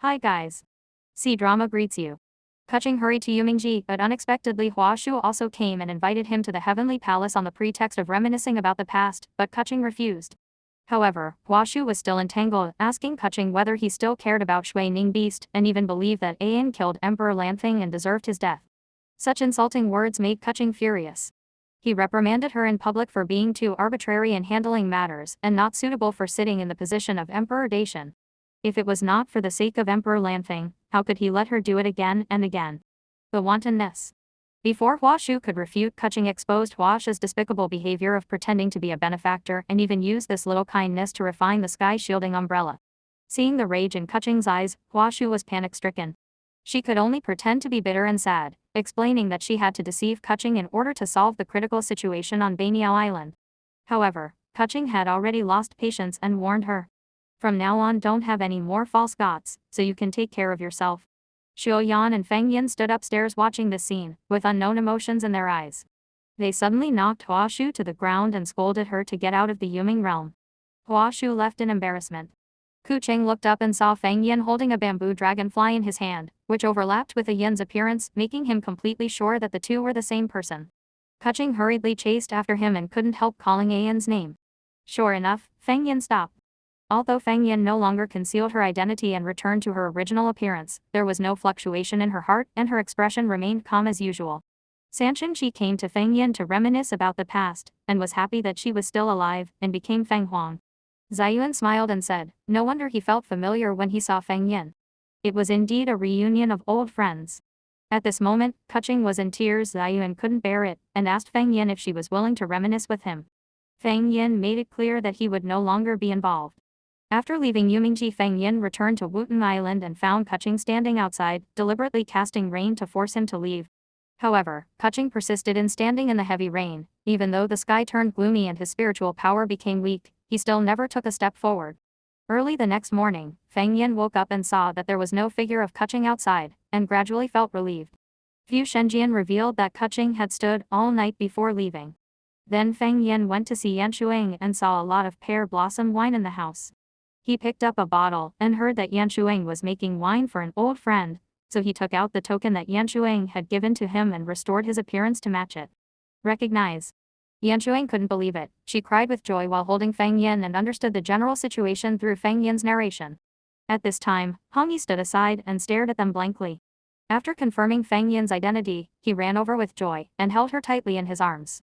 Hi guys. C-drama greets you. Kuching hurried to Yumingji, but unexpectedly Hua Shu also came and invited him to the heavenly palace on the pretext of reminiscing about the past, but Kuching refused. However, Hua Shu was still entangled, asking Kuching whether he still cared about Shui Ning Beast and even believed that A Yin killed Emperor Lanfeng and deserved his death. Such insulting words made Kuching furious. He reprimanded her in public for being too arbitrary in handling matters and not suitable for sitting in the position of Emperor Dacian. If it was not for the sake of Emperor Lanfeng, how could he let her do it again and again? The wantonness. Before Hua Shu could refute, Kuching exposed Hua Shu's despicable behavior of pretending to be a benefactor and even used this little kindness to refine the sky-shielding umbrella. Seeing the rage in Kuching's eyes, Hua Shu was panic-stricken. She could only pretend to be bitter and sad, explaining that she had to deceive Kuching in order to solve the critical situation on Baniao Island. However, Kuching had already lost patience and warned her. From now on, don't have any more false gods, so you can take care of yourself. Xiao Yan and Feng Yin stood upstairs watching this scene, with unknown emotions in their eyes. They suddenly knocked Hua Shu to the ground and scolded her to get out of the Yuming realm. Hua Shu left in embarrassment. Kuching looked up and saw Feng Yin holding a bamboo dragonfly in his hand, which overlapped with A Yin's appearance, making him completely sure that the two were the same person. Kuching hurriedly chased after him and couldn't help calling A Yin's name. Sure enough, Feng Yin stopped. Although Feng Yin no longer concealed her identity and returned to her original appearance, there was no fluctuation in her heart and her expression remained calm as usual. Sanchen came to Feng Yin to reminisce about the past, and was happy that she was still alive, and became Feng Huang. Ziyuan smiled and said, no wonder he felt familiar when he saw Feng Yin. It was indeed a reunion of old friends. At this moment, Kuching was in tears. Ziyuan couldn't bear it, and asked Feng Yin if she was willing to reminisce with him. Feng Yin made it clear that he would no longer be involved. After leaving Yumingji, Feng Yin returned to Wutong Island and found Kuching standing outside, deliberately casting rain to force him to leave. However, Kuching persisted in standing in the heavy rain. Even though the sky turned gloomy and his spiritual power became weak, he still never took a step forward. Early the next morning, Feng Yin woke up and saw that there was no figure of Kuching outside, and gradually felt relieved. Fu Shenjian revealed that Kuching had stood all night before leaving. Then Feng Yin went to see Yan Shuang and saw a lot of pear blossom wine in the house. He picked up a bottle and heard that Yan Shuang was making wine for an old friend, so he took out the token that Yan Shuang had given to him and restored his appearance to match it. Recognize. Yan Shuang couldn't believe it. She cried with joy while holding Feng Yin and understood the general situation through Feng Yin's narration. At this time, Hong Yi stood aside and stared at them blankly. After confirming Feng Yin's identity, he ran over with joy and held her tightly in his arms.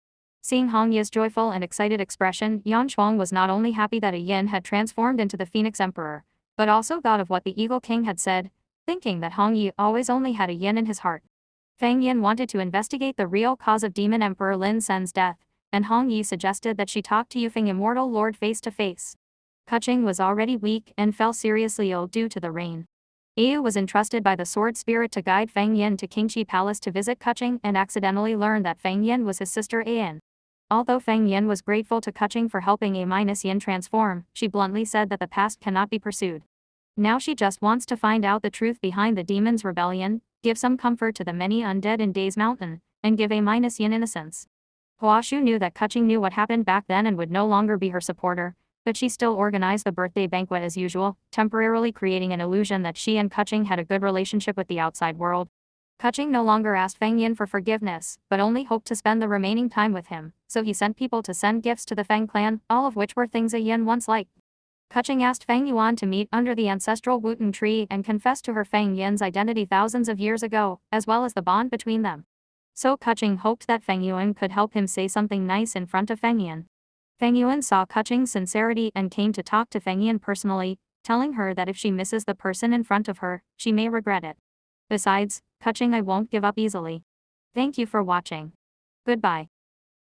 Seeing Hong Yi's joyful and excited expression, Yan Shuang was not only happy that A Yin had transformed into the Phoenix Emperor, but also thought of what the Eagle King had said, thinking that Hong Yi always only had A Yin in his heart. Feng Yin wanted to investigate the real cause of Demon Emperor Lin Sen's death, and Hong Yi suggested that she talk to Yufeng Immortal Lord face to face. Kuching was already weak and fell seriously ill due to the rain. Ayu was entrusted by the Sword Spirit to guide Feng Yin to Qingqi Palace to visit Kuching and accidentally learned that Feng Yin was his sister A Yin. Although Feng Yin was grateful to Kuching for helping A Yin transform, she bluntly said that the past cannot be pursued. Now she just wants to find out the truth behind the demon's rebellion, give some comfort to the many undead in Days Mountain, and give A Yin innocence. Hua Shu knew that Kuching knew what happened back then and would no longer be her supporter, but she still organized the birthday banquet as usual, temporarily creating an illusion that she and Kuching had a good relationship with the outside world. Kuching no longer asked Feng Yin for forgiveness, but only hoped to spend the remaining time with him, so he sent people to send gifts to the Feng clan, all of which were things A Yin once liked. Kuching asked Feng Yuan to meet under the ancestral Wutong tree and confess to her Feng Yin's identity thousands of years ago, as well as the bond between them. So Kuching hoped that Feng Yuan could help him say something nice in front of Feng Yin. Feng Yuan saw Kuching's sincerity and came to talk to Feng Yin personally, telling her that if she misses the person in front of her, she may regret it. Besides, Kuching, I won't give up easily. Thank you for watching. Goodbye.